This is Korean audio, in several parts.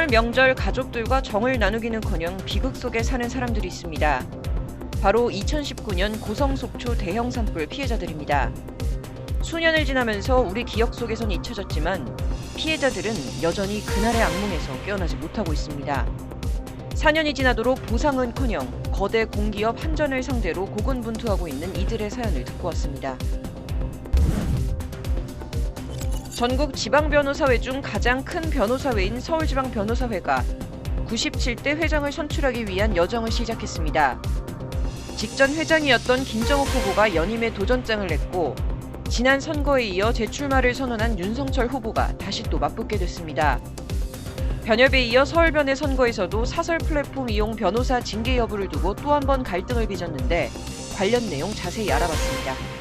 설 명절 가족들과 정을 나누기는커녕 비극 속에 사는 사람들이 있습니다. 바로 2019년 고성 속초 대형 산불 피해자들입니다. 수년을 지나면서 우리 기억 속에선 잊혀졌지만 피해자들은 여전히 그날의 악몽에서 깨어나지 못하고 있습니다. 4년이 지나도록 보상은커녕 거대 공기업 한전을 상대로 고군분투하고 있는 이들의 사연을 듣고 왔습니다. 전국 지방변호사회 중 가장 큰 변호사회인 서울지방변호사회가 97대 회장을 선출하기 위한 여정을 시작했습니다. 직전 회장이었던 김정욱 후보가 연임에 도전장을 냈고 지난 선거에 이어 재출마를 선언한 윤석철 후보가 다시 또 맞붙게 됐습니다. 변협에 이어 서울변의 선거에서도 사설 플랫폼 이용 변호사 징계 여부를 두고 또 한 번 갈등을 빚었는데 관련 내용 자세히 알아봤습니다.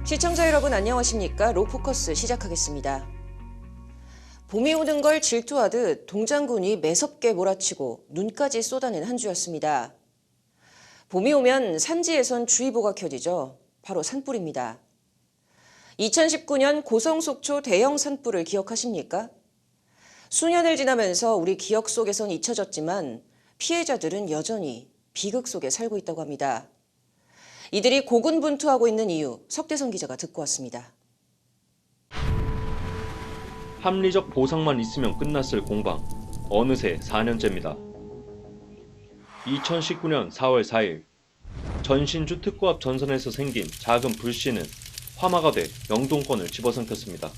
시청자 여러분 안녕하십니까? 로포커스 시작하겠습니다. 봄이 오는 걸 질투하듯 동장군이 매섭게 몰아치고 눈까지 쏟아낸 한 주였습니다. 봄이 오면 산지에선 주의보가 켜지죠. 바로 산불입니다. 2019년 고성 속초 대형 산불을 기억하십니까? 수년을 지나면서 우리 기억 속에선 잊혀졌지만 피해자들은 여전히 비극 속에 살고 있다고 합니다. 이들이 고군분투하고 있는 이유, 석대성 기자가 듣고 왔습니다. 합리적 보상만 있으면 끝났을 공방. 어느새 4년째입니다. 2019년 4월 4일 전신주 특구 앞 전선에서 생긴 작은 불씨는 화마가 돼 영동권을 집어삼켰습니다.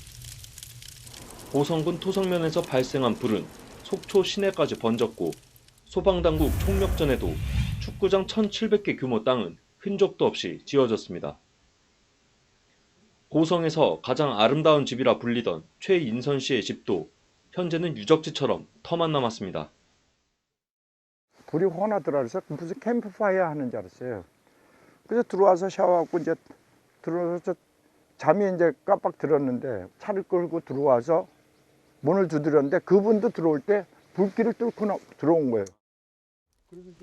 고성군 토성면에서 발생한 불은 속초 시내까지 번졌고 소방당국 총력전에도 축구장 1,700개 규모 땅은 흔적도 없이 지어졌습니다. 고성에서 가장 아름다운 집이라 불리던 최인선 씨의 집도 현재는 유적지처럼 터만 남았습니다. 불이 환하더라 그래서 무슨 캠프파이어 하는 줄 알았어요. 그래서 들어와서 샤워하고 이제 들어와서 잠이 이제 깜빡 들었는데 차를 끌고 들어와서 문을 두드렸는데 그분도 들어올 때 불길을 뚫고 들어온 거예요.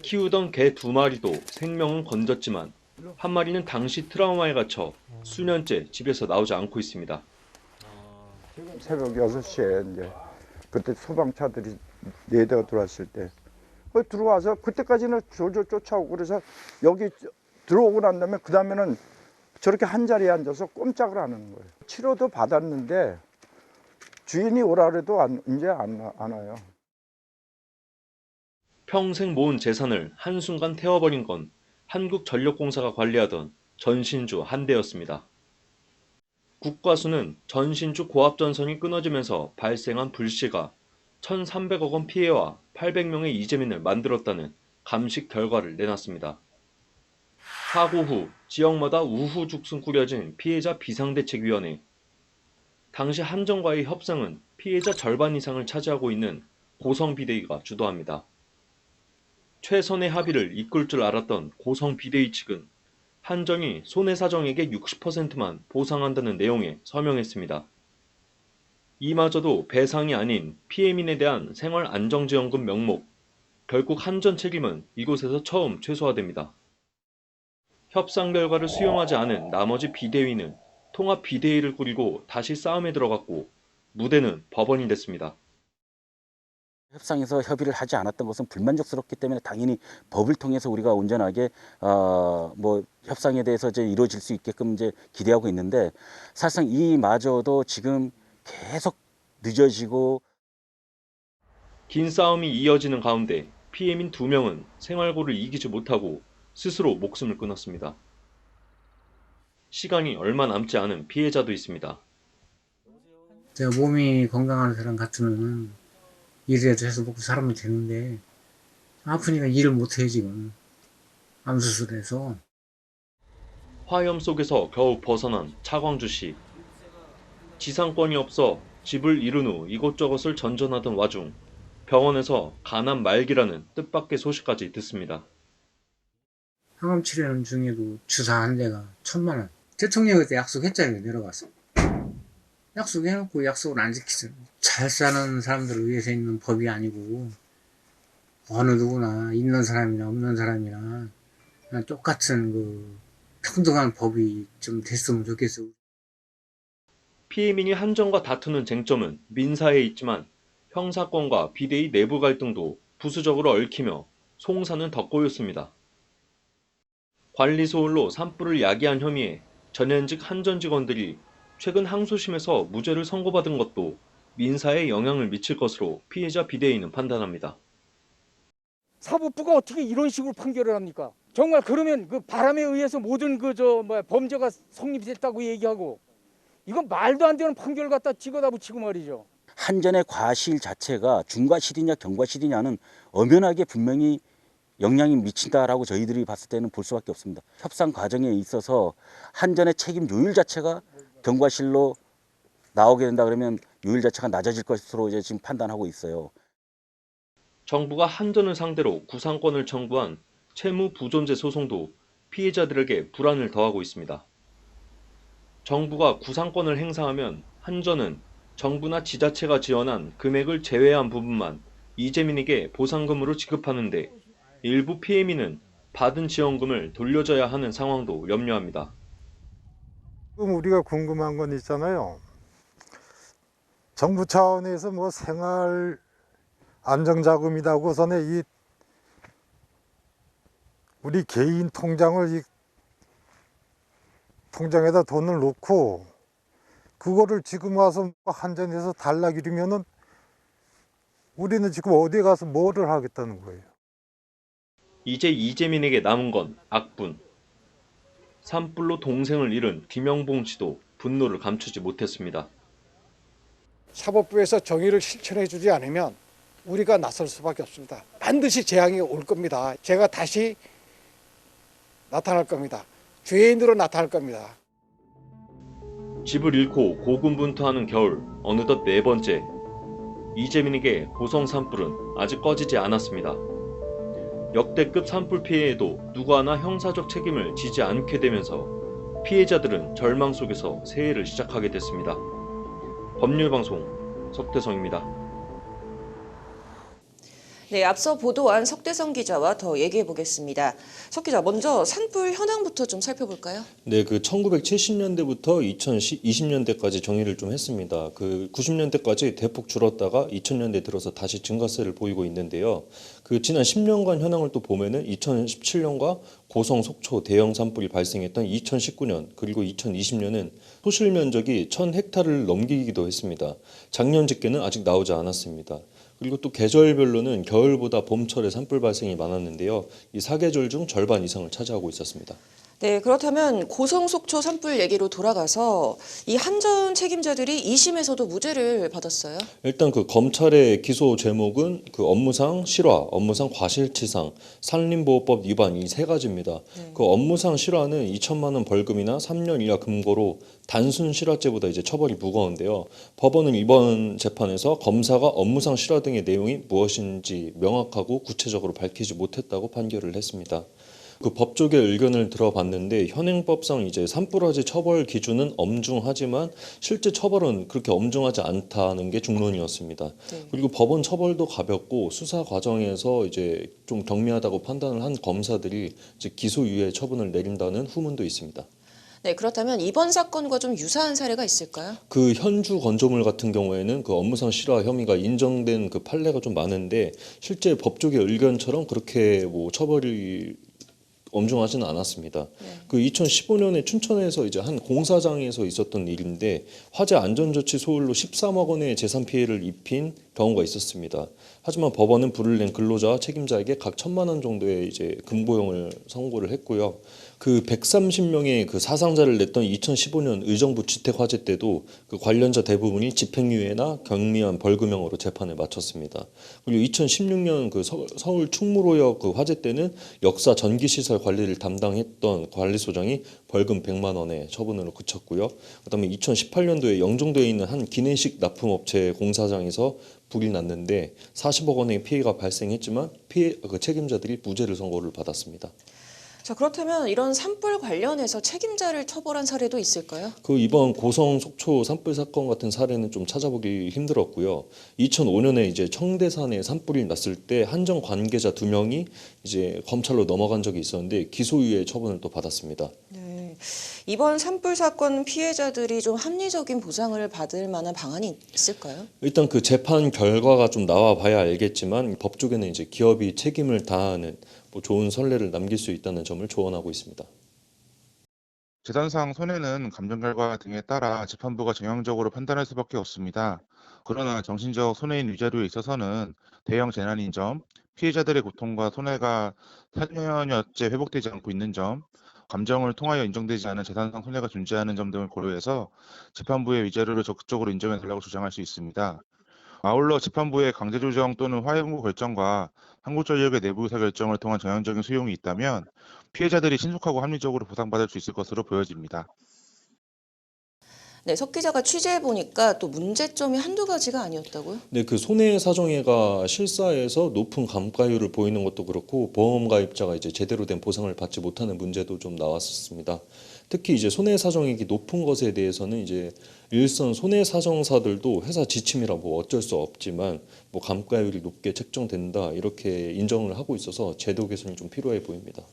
키우던 개 2마리도 생명은 건졌지만 한 마리는 당시 트라우마에 갇혀 수년째 집에서 나오지 않고 있습니다. 새벽 6시에 이제 그때 소방차들이 4대가 들어왔을 때 들어와서 그때까지는 졸졸 쫓아오고 그래서 여기 들어오고 난 다음에 그 다음에는 저렇게 한 자리에 앉아서 꼼짝을 안 하는 거예요. 치료도 받았는데 주인이 오라 그래도 이제 안 와요. 평생 모은 재산을 한순간 태워버린 건 한국전력공사가 관리하던 전신주 한 대였습니다. 국과수는 전신주 고압전선이 끊어지면서 발생한 불씨가 1,300억 원 피해와 800명의 이재민을 만들었다는 감식 결과를 내놨습니다. 사고 후 지역마다 우후죽순 꾸려진 피해자 비상대책위원회. 당시 한전과의 협상은 피해자 절반 이상을 차지하고 있는 고성비대위가 주도합니다. 최선의 합의를 이끌 줄 알았던 고성비대위 측은 한전이 손해사정액의 60%만 보상한다는 내용에 서명했습니다. 이마저도 배상이 아닌 피해민에 대한 생활안정지원금 명목. 결국 한전 책임은 이곳에서 처음 최소화됩니다. 협상 결과를 수용하지 않은 나머지 비대위는 통합비대위를 꾸리고 다시 싸움에 들어갔고 무대는 법원이 됐습니다. 협상에서 협의를 하지 않았던 것은 불만족스럽기 때문에 당연히 법을 통해서 우리가 온전하게 협상에 대해서 이제 이루어질 수 있게끔 이제 기대하고 있는데 사실상 이마저도 지금 계속 늦어지고 긴 싸움이 이어지는 가운데 피해민 2명은 생활고를 이기지 못하고 스스로 목숨을 끊었습니다. 시간이 얼마 남지 않은 피해자도 있습니다. 제가 몸이 건강한 사람 같으면 일이라도 해서 먹고 살면 되는데 아프니까 일을 못해요 지금. 암 수술해서. 화염 속에서 겨우 벗어난 차광주 씨. 지상권이 없어 집을 잃은 후 이곳저곳을 전전하던 와중 병원에서 간암 말기라는 뜻밖의 소식까지 듣습니다. 항암 치료하는 중에도 주사 한 대가 1,000만 원. 대통령한테 약속했잖아요. 내려가서. 약속해놓고 약속을 안 지키죠. 잘 사는 사람들을 위해서 있는 법이 아니고 어느 누구나 있는 사람이나 없는 사람이나 똑같은 평등한 법이 좀 됐으면 좋겠어요. 피해민이 한전과 다투는 쟁점은 민사에 있지만 형사권과 비대위 내부 갈등도 부수적으로 얽히며 송사는 더 꼬였습니다. 관리 소홀로 산불을 야기한 혐의에 전현직 한전 직원들이 최근 항소심에서 무죄를 선고받은 것도 민사에 영향을 미칠 것으로 피해자 비대위는 판단합니다. 사법부가 어떻게 이런 식으로 판결을 합니까? 정말 그러면 그 바람에 의해서 모든 범죄가 성립됐다고 얘기하고 이건 말도 안 되는 판결 갖다 찍어다 붙이고 말이죠. 한전의 과실 자체가 중과실이냐 경과실이냐는 엄연하게 분명히 영향이 미친다라고 저희들이 봤을 때는 볼 수밖에 없습니다. 협상 과정에 있어서 한전의 책임 요율 자체가 경과실로 나오게 된다 그러면 요율 자체가 낮아질 것으로 이제 지금 판단하고 있어요. 정부가 한전을 상대로 구상권을 청구한 채무 부존재 소송도 피해자들에게 불안을 더하고 있습니다. 정부가 구상권을 행사하면 한전은 정부나 지자체가 지원한 금액을 제외한 부분만 이재민에게 보상금으로 지급하는데 일부 피해민은 받은 지원금을 돌려줘야 하는 상황도 염려합니다. 지금 우리가 궁금한 건 있잖아요. 정부 차원에서 뭐 생활 안정자금이라고서는 이 우리 개인 통장을 이 통장에다 돈을 놓고 그거를 지금 와서 한전에서 달라 그러면은 우리는 지금 어디 가서 뭐를 하겠다는 거예요. 이제 이재민에게 남은 건 악분. 산불로 동생을 잃은 김영봉 씨도 분노를 감추지 못했습니다. 사법부에서 정의를 실천해 주지 않으면 우리가 나설 수밖에 없습니다. 반드시 재앙이 올 겁니다. 제가 다시 나타날 겁니다. 죄인으로 나타날 겁니다. 집을 잃고 고군분투하는 겨울, 어느덧 네 번째. 이재민에게 고성 산불은 아직 꺼지지 않았습니다. 역대급 산불 피해에도 누구 하나 형사적 책임을 지지 않게 되면서 피해자들은 절망 속에서 새해를 시작하게 됐습니다. 법률방송 석대성입니다. 네, 앞서 보도한 석대성 기자와 더 얘기해 보겠습니다. 석 기자, 먼저 산불 현황부터 좀 살펴볼까요? 네, 그 1970년대부터 2020년대까지 정리를 좀 했습니다. 그 90년대까지 대폭 줄었다가 2000년대 들어서 다시 증가세를 보이고 있는데요. 그 지난 10년간 현황을 또 보면은 2017년과 고성, 속초 대형 산불이 발생했던 2019년 그리고 2020년은 소실 면적이 1000헥타르를 넘기기도 했습니다. 작년 집계는 아직 나오지 않았습니다. 그리고 또 계절별로는 겨울보다 봄철에 산불 발생이 많았는데요. 이 4계절 중 절반 이상을 차지하고 있었습니다. 네, 그렇다면 고성 속초 산불 얘기로 돌아가서 이 한전 책임자들이 2심에서도 무죄를 받았어요. 일단 그 검찰의 기소 제목은 그 업무상 실화, 업무상 과실치상, 산림보호법 위반 이 세 가지입니다. 그 업무상 실화는 2천만 원 벌금이나 3년 이하 금고로 단순 실화죄보다 이제 처벌이 무거운데요. 법원은 이번 재판에서 검사가 업무상 실화 등의 내용이 무엇인지 명확하고 구체적으로 밝히지 못했다고 판결을 했습니다. 그 법조계 의견을 들어봤는데 현행법상 이제 산불화재 처벌 기준은 엄중하지만 실제 처벌은 그렇게 엄중하지 않다는 게 중론이었습니다. 그리고 법원 처벌도 가볍고 수사 과정에서 이제 좀 경미하다고 판단을 한 검사들이 이제 기소유예 처분을 내린다는 후문도 있습니다. 네, 그렇다면 이번 사건과 좀 유사한 사례가 있을까요? 그 현주 건조물 같은 경우에는 그 업무상 실화 혐의가 인정된 그 판례가 좀 많은데 실제 법조계 의견처럼 그렇게 뭐 처벌이 엄중하지는 않았습니다. 그 2015년에 춘천에서 이제 한 공사장에서 있었던 일인데 화재 안전조치 소홀로 13억 원의 재산 피해를 입힌 경우가 있었습니다. 하지만 법원은 불을 낸 근로자와 책임자에게 각 1,000만 원 정도의 이제 금고형을 선고를 했고요. 그 130명의 그 사상자를 냈던 2015년 의정부 주택 화재 때도 그 관련자 대부분이 집행유예나 경미한 벌금형으로 재판을 마쳤습니다. 그리고 2016년 그 서울 충무로역 그 화재 때는 역사 전기시설 관리를 담당했던 관리소장이 벌금 100만 원의 처분으로 그쳤고요. 그다음에 2018년도에 영종도에 있는 한 기내식 납품업체 공사장에서 불이 났는데 40억 원의 피해가 발생했지만 그 책임자들이 무죄를 선고를 받았습니다. 자, 그렇다면 이런 산불 관련해서 책임자를 처벌한 사례도 있을까요? 그 이번 고성 속초 산불 사건 같은 사례는 좀 찾아보기 힘들었고요. 2005년에 이제 청대산에 산불이 났을 때 한전 관계자 2명이 이제 검찰로 넘어간 적이 있었는데 기소유예 처분을 또 받았습니다. 네. 이번 산불 사건 피해자들이 좀 합리적인 보상을 받을 만한 방안이 있을까요? 일단 그 재판 결과가 좀 나와 봐야 알겠지만 법조계는 이제 기업이 책임을 다하는 뭐 좋은 선례를 남길 수 있다는 점을 조언하고 있습니다. 재산상 손해는 감정 결과 등에 따라 재판부가 정형적으로 판단할 수밖에 없습니다. 그러나 정신적 손해인 위자료에 있어서는 대형 재난인 점, 피해자들의 고통과 손해가 4년여째 회복되지 않고 있는 점, 감정을 통하여 인정되지 않은 재산상 손해가 존재하는 점 등을 고려해서 재판부의 위자료를 적극적으로 인정해 달라고 주장할 수 있습니다. 아울러 재판부의 강제조정 또는 화해응고 결정과 한국전력의 내부 의사 결정을 통한 정형적인 수용이 있다면 피해자들이 신속하고 합리적으로 보상받을 수 있을 것으로 보여집니다. 네, 석 기자가 취재해 보니까 또 문제점이 한두 가지가 아니었다고요? 네, 그 손해사정액가 실사에서 높은 감가율을 보이는 것도 그렇고 보험 가입자가 이제 제대로 된 보상을 받지 못하는 문제도 좀 나왔었습니다. 특히 이제 손해사정액이 높은 것에 대해서는 이제 일선 손해사정사들도 회사 지침이라 뭐 어쩔 수 없지만 뭐 감가율이 높게 책정된다 이렇게 인정을 하고 있어서 제도 개선이 좀 필요해 보입니다.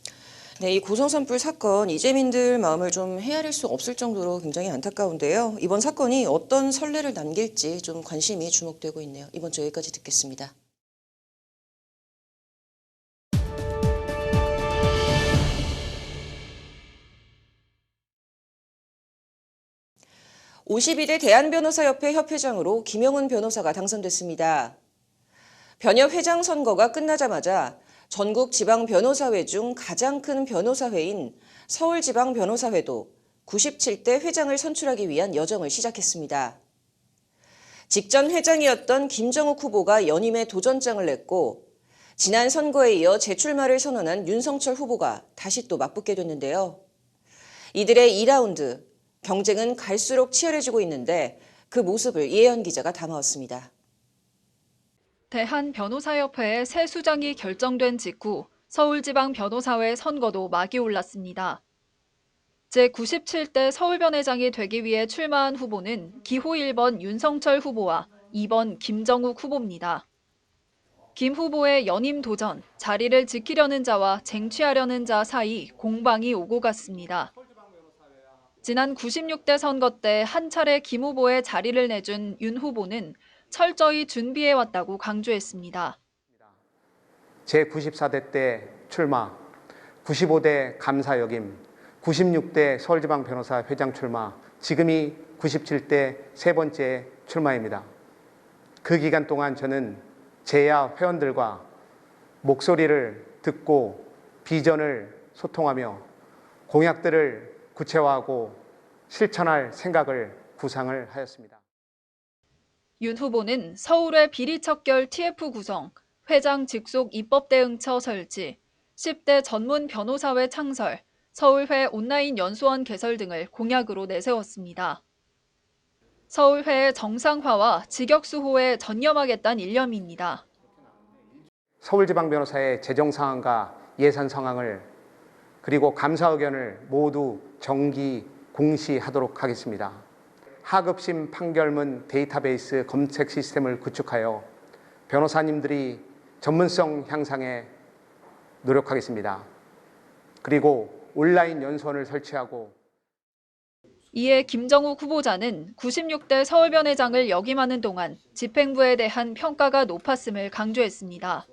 네, 이 고성 산불 사건 이재민들 마음을 좀 헤아릴 수 없을 정도로 굉장히 안타까운데요. 이번 사건이 어떤 선례를 남길지 좀 관심이 주목되고 있네요. 이번 주 여기까지 듣겠습니다. (52대) 대한변호사협회 협회장으로 김영훈 변호사가 당선됐습니다. 변협 회장 선거가 끝나자마자 전국 지방변호사회 중 가장 큰 변호사회인 서울지방변호사회도 97대 회장을 선출하기 위한 여정을 시작했습니다. 직전 회장이었던 김정욱 후보가 연임의 도전장을 냈고 지난 선거에 이어 재출마를 선언한 윤석철 후보가 다시 또 맞붙게 됐는데요. 이들의 2라운드, 경쟁은 갈수록 치열해지고 있는데 그 모습을 이혜연 기자가 담아왔습니다. 대한변호사협회의 새 수장이 결정된 직후 서울지방변호사회 선거도 막이 올랐습니다. 제97대 서울변회장이 되기 위해 출마한 후보는 기호 1번 윤석철 후보와 2번 김정욱 후보입니다. 김 후보의 연임 도전, 자리를 지키려는 자와 쟁취하려는 자 사이 공방이 오고 갔습니다. 지난 96대 선거 때 한 차례 김 후보의 자리를 내준 윤 후보는 철저히 준비해왔다고 강조했습니다. 제94대 때 출마, 95대 감사 역임, 96대 서울지방변호사 회장 출마, 지금이 97대 세 번째 출마입니다. 그 기간 동안 저는 제야 회원들과 목소리를 듣고 비전을 소통하며 공약들을 구체화하고 실천할 생각을 구상을 하였습니다. 윤 후보는 서울의 비리척결 TF 구성, 회장 직속 입법대응처 설치, 10대 전문 변호사회 창설, 서울회 온라인 연수원 개설 등을 공약으로 내세웠습니다. 서울회의 정상화와 직역수호에 전념하겠다는 일념입니다. 서울지방변호사의 재정 상황과 예산 상황을 그리고 감사 의견을 모두 정기 공시하도록 하겠습니다. 하급심 판결문 데이터베이스 검색 시스템을 구축하여 변호사님들이 전문성 향상에 노력하겠습니다. 그리고 온라인 연수원을 설치하고 이에 김정욱 후보자는 96대 서울변회장을 역임하는 동안 집행부에 대한 평가가 높았음을 강조했습니다.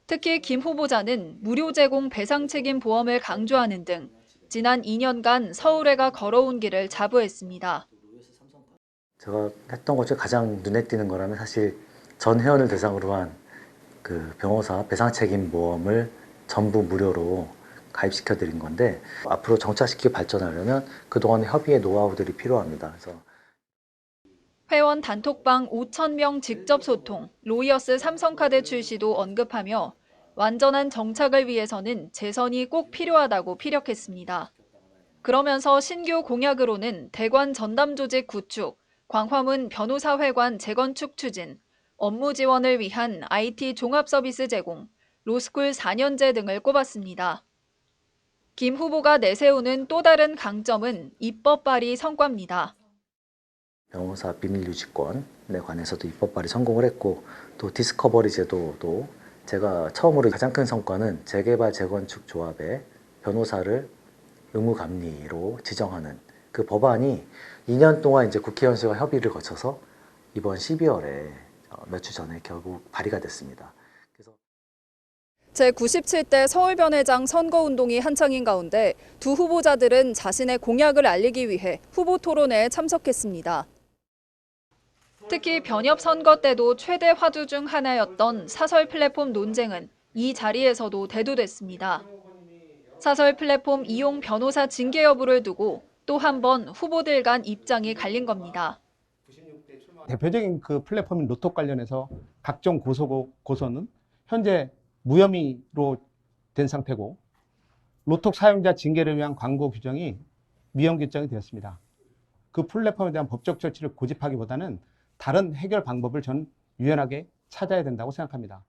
특히 김 후보자는 무료 제공 배상 책임 보험을 강조하는 등 지난 2년간 서울회가 걸어온 길을 자부했습니다. 제가 했던 것 중에 가장 눈에 띄는 거라면 사실 전 회원을 대상으로 한 그 변호사 배상 책임 보험을 전부 무료로 가입시켜 드린 건데 앞으로 정착시키고 발전하려면 그동안의 협의의 노하우들이 필요합니다. 그래서 회원 단톡방 5,000명 직접 소통, 로이어스 삼성카드 출시도 언급하며 완전한 정착을 위해서는 재선이 꼭 필요하다고 피력했습니다. 그러면서 신규 공약으로는 대관 전담 조직 구축, 광화문 변호사회관 재건축 추진, 업무 지원을 위한 IT 종합 서비스 제공, 로스쿨 4년제 등을 꼽았습니다. 김 후보가 내세우는 또 다른 강점은 입법 발의 성과입니다. 변호사 비밀 유지권에 관해서도 입법 발의 성공을 했고 또 디스커버리 제도도 제가 처음으로 가장 큰 성과는 재개발 재건축 조합에 변호사를 의무감리로 지정하는 그 법안이 2년 동안 이제 국회의원실과 협의를 거쳐서 이번 12월에 몇 주 전에 결국 발의가 됐습니다. 제97대 서울변회장 선거운동이 한창인 가운데 두 후보자들은 자신의 공약을 알리기 위해 후보 토론회에 참석했습니다. 특히 변협 선거 때도 최대 화두 중 하나였던 사설 플랫폼 논쟁은 이 자리에서도 대두됐습니다. 사설 플랫폼 이용 변호사 징계 여부를 두고 또 한 번 후보들 간 입장이 갈린 겁니다. 대표적인 그 플랫폼인 로톡 관련해서 각종 고소는 현재 무혐의로 된 상태고, 로톡 사용자 징계를 위한 광고 규정이 미형 규정이 되었습니다. 그 플랫폼에 대한 법적 조치를 고집하기보다는 다른 해결 방법을 저는 유연하게 찾아야 된다고 생각합니다.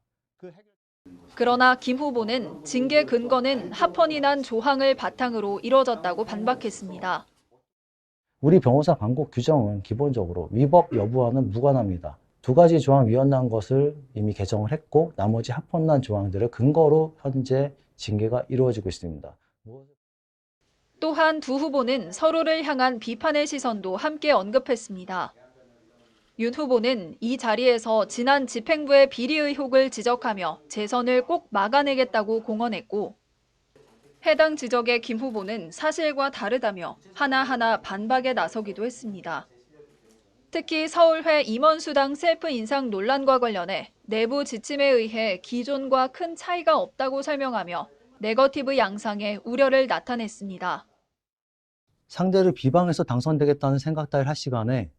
그러나 김 후보는 징계 근거는 합헌이 난 조항을 바탕으로 이뤄졌다고 반박했습니다. 우리 변호사 광고 규정은 기본적으로 위법 여부와는 무관합니다. 두 가지 조항 위헌난 것을 이미 개정을 했고 나머지 합헌난 조항들을 근거로 현재 징계가 이루어지고 있습니다. 또한 두 후보는 서로를 향한 비판의 시선도 함께 언급했습니다. 윤 후보는 이 자리에서 지난 집행부의 비리 의혹을 지적하며 재선을 꼭 막아내겠다고 공언했고, 해당 지적에 김 후보는 사실과 다르다며 하나하나 반박에 나서기도 했습니다. 특히 서울회 임원수당 셀프 인상 논란과 관련해 내부 지침에 의해 기존과 큰 차이가 없다고 설명하며 네거티브 양상의 우려를 나타냈습니다. 상대를 비방해서 당선되겠다는 생각 따위를 할 시간에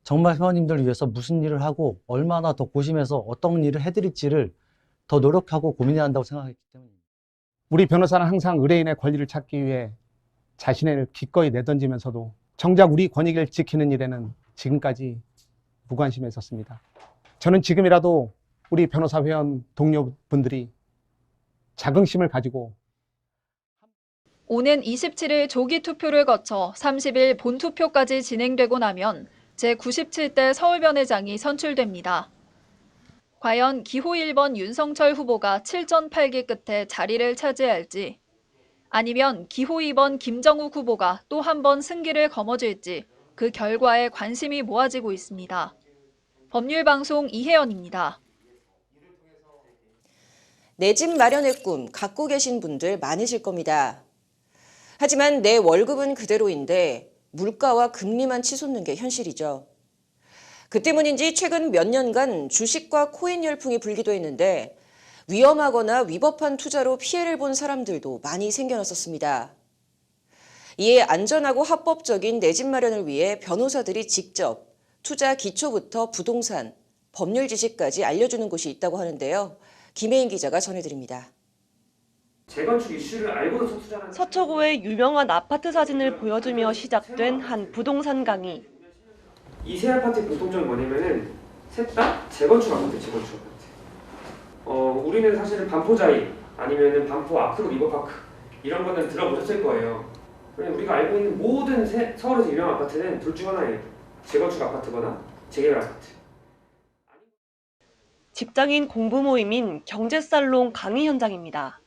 정말 회원님들을 위해서 무슨 일을 하고 얼마나 더 고심해서 어떤 일을 해드릴지를 더 노력하고 고민해야 한다고 생각했기 때문입니다. 우리 변호사는 항상 의뢰인의 권리를 찾기 위해 자신을 기꺼이 내던지면서도 정작 우리 권익을 지키는 일에는 지금까지 무관심했었습니다. 저는 지금이라도 우리 변호사 회원 동료분들이 자긍심을 가지고 오는 27일 조기 투표를 거쳐 30일 본투표까지 진행되고 나면 제97대 서울변회장이 선출됩니다. 과연 기호 1번 윤성철 후보가 7전 8기 끝에 자리를 차지할지, 아니면 기호 2번 김정욱 후보가 또 한 번 승기를 거머쥘지 그 결과에 관심이 모아지고 있습니다. 법률방송 이혜연입니다. 내 집 마련의 꿈 갖고 계신 분들 많으실 겁니다. 하지만 내 월급은 그대로인데 물가와 금리만 치솟는 게 현실이죠. 그 때문인지 최근 몇 년간 주식과 코인 열풍이 불기도 했는데 위험하거나 위법한 투자로 피해를 본 사람들도 많이 생겨났었습니다. 이에 안전하고 합법적인 내 집 마련을 위해 변호사들이 직접 투자 기초부터 부동산, 법률 지식까지 알려주는 곳이 있다고 하는데요. 김혜인 기자가 전해드립니다. 재건축 이슈를 알고도 투자하는 서초구의 유명한 아파트 사진을 보여주며 시작된 한 부동산 강의. 이 세 아파트의 공통점이 뭐냐면은 셋 다 재건축 아파트. 우리는 사실은 반포자이 아니면은 반포 아크로 리버파크 이런 거는 들어보셨을 거예요. 우리가 알고 있는 모든 서울에서 유명한 아파트는 둘 중 하나예요. 재건축 아파트거나 재개발 아파트. 직장인 공부 모임인 경제살롱 강의 현장입니다.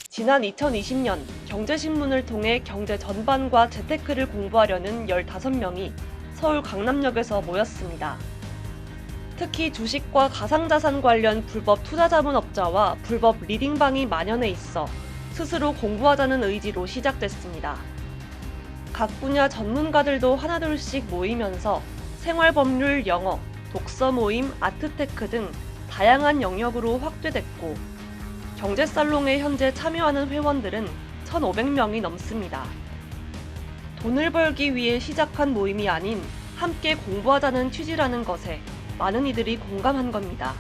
지난 2020년 경제신문을 통해 경제 전반과 재테크를 공부하려는 15명이 서울 강남역에서 모였습니다. 특히 주식과 가상자산 관련 불법 투자자문업자와 불법 리딩방이 만연해 있어 스스로 공부하자는 의지로 시작됐습니다. 각 분야 전문가들도 하나둘씩 모이면서 생활법률, 영어, 독서 모임, 아트테크 등 다양한 영역으로 확대됐고, 경제살롱에 현재 참여하는 회원들은 1,500명이 넘습니다. 돈을 벌기 위해 시작한 모임이 아닌 함께 공부하자는 취지라는 것에 많은 이들이 공감한 겁니다.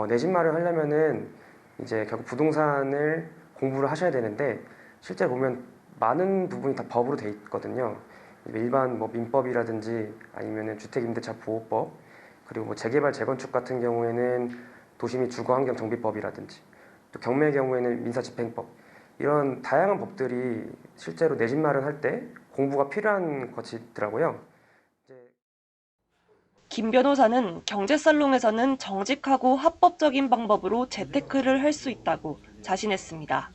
내 집 마련하려면은 이제 결국 부동산을 공부를 하셔야 되는데, 실제 보면 많은 부분이 다 법으로 돼 있거든요. 일반 민법이라든지 아니면은 주택임대차 보호법, 그리고 재개발 재건축 같은 경우에는 도시 및 주거환경정비법이라든지, 또 경매의 경우에는 민사집행법, 이런 다양한 법들이 실제로 내 집 마련할 때 공부가 필요한 것이더라고요. 김 변호사는 경제살롱에서는 정직하고 합법적인 방법으로 재테크를 할 수 있다고 자신했습니다.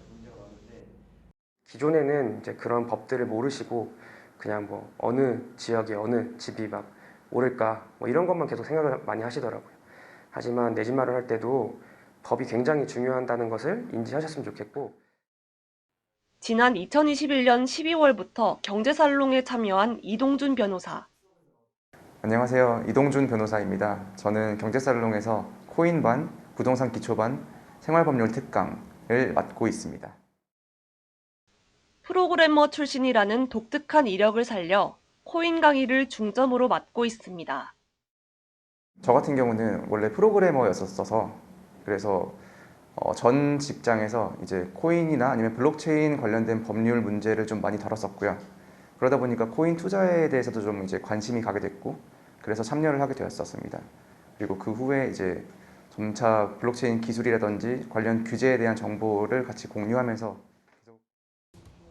기존에는 이제 그런 법들을 모르시고 그냥 뭐 어느 지역에 어느 집이 막 오를까 뭐 이런 것만 계속 생각을 많이 하시더라고요. 하지만 내 집 마련할 때도 법이 굉장히 중요하다는 것을 인지하셨으면 좋겠고, 지난 2021년 12월부터 경제살롱에 참여한 이동준 변호사. 안녕하세요. 이동준 변호사입니다. 저는 경제살롱에서 코인반, 부동산 기초반, 생활법률 특강을 맡고 있습니다. 프로그래머 출신이라는 독특한 이력을 살려 코인 강의를 중점으로 맡고 있습니다. 저 같은 경우는 원래 프로그래머였었어서 그래서 전 직장에서 이제 코인이나 아니면 블록체인 관련된 법률 문제를 좀 많이 다뤘었고요. 그러다 보니까 코인 투자에 대해서도 좀 이제 관심이 가게 됐고 그래서 참여를 하게 되었었습니다. 그리고 그 후에 이제 점차 블록체인 기술이라든지 관련 규제에 대한 정보를 같이 공유하면서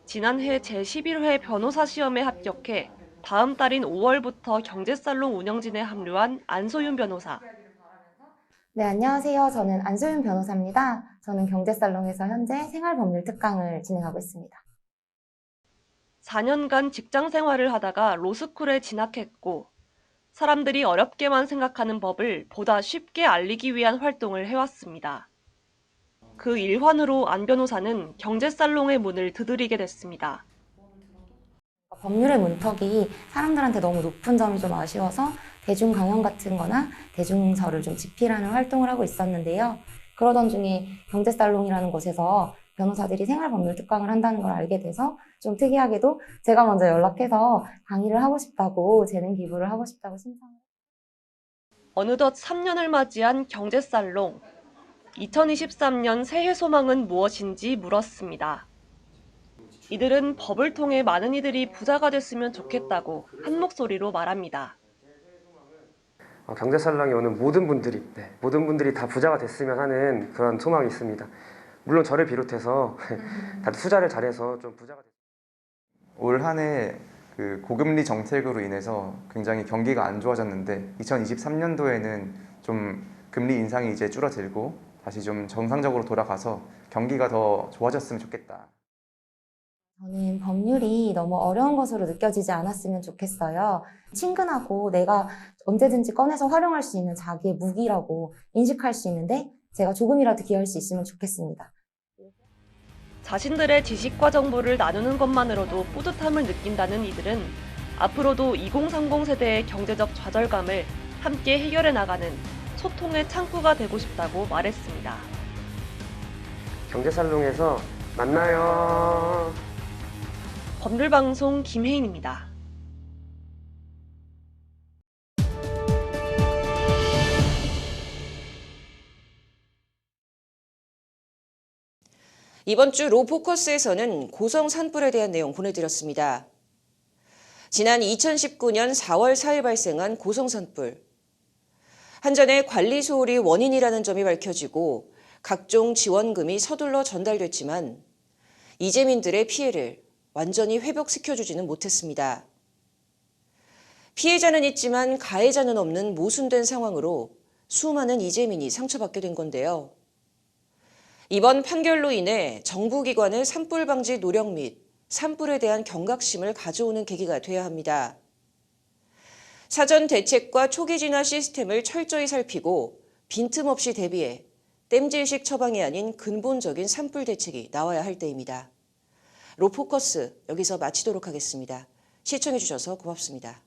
지난해 제11회 변호사 시험에 합격해 다음 달인 5월부터 경제살롱 운영진에 합류한 안소윤 변호사. 네, 안녕하세요. 저는 안소윤 변호사입니다. 저는 경제살롱에서 현재 생활법률 특강을 진행하고 있습니다. 4년간 직장 생활을 하다가 로스쿨에 진학했고 사람들이 어렵게만 생각하는 법을 보다 쉽게 알리기 위한 활동을 해왔습니다. 그 일환으로 안 변호사는 경제살롱의 문을 두드리게 됐습니다. 법률의 문턱이 사람들한테 너무 높은 점이 좀 아쉬워서 대중 강연 같은 거나 대중서를 좀 집필하는 활동을 하고 있었는데요. 그러던 중에 경제살롱이라는 곳에서 변호사들이 생활법률 특강을 한다는 걸 알게 돼서 좀 특이하게도 제가 먼저 연락해서 강의를 하고 싶다고 재능 기부를 하고 싶다고 신청을 했어요. 어느덧 3년을 맞이한 경제살롱. 2023년 새해 소망은 무엇인지 물었습니다. 이들은 법을 통해 많은 이들이 부자가 됐으면 좋겠다고 한 목소리로 말합니다. 경제살롱에 오는 모든 분들이 다 부자가 됐으면 하는 그런 소망이 있습니다. 물론 저를 비롯해서 다들 투자를 잘해서 좀 부자가 됐습니다. 올 한 해 그 고금리 정책으로 인해서 굉장히 경기가 안 좋아졌는데 2023년도에는 좀 금리 인상이 이제 줄어들고 다시 좀 정상적으로 돌아가서 경기가 더 좋아졌으면 좋겠다. 저는 법률이 너무 어려운 것으로 느껴지지 않았으면 좋겠어요. 친근하고 내가 언제든지 꺼내서 활용할 수 있는 자기의 무기라고 인식할 수 있는데 제가 조금이라도 기여할 수 있으면 좋겠습니다. 자신들의 지식과 정보를 나누는 것만으로도 뿌듯함을 느낀다는 이들은 앞으로도 2030 세대의 경제적 좌절감을 함께 해결해 나가는 소통의 창구가 되고 싶다고 말했습니다. 경제살롱에서 만나요. 법률방송 김혜인입니다. 이번 주 로포커스에서는 고성 산불에 대한 내용 보내드렸습니다. 지난 2019년 4월 4일 발생한 고성 산불. 한전의 관리 소홀이 원인이라는 점이 밝혀지고 각종 지원금이 서둘러 전달됐지만 이재민들의 피해를 완전히 회복시켜주지는 못했습니다. 피해자는 있지만 가해자는 없는 모순된 상황으로 수많은 이재민이 상처받게 된 건데요. 이번 판결로 인해 정부기관의 산불 방지 노력 및 산불에 대한 경각심을 가져오는 계기가 돼야 합니다. 사전 대책과 초기 진화 시스템을 철저히 살피고 빈틈없이 대비해 땜질식 처방이 아닌 근본적인 산불 대책이 나와야 할 때입니다. 로포커스 여기서 마치도록 하겠습니다. 시청해주셔서 고맙습니다.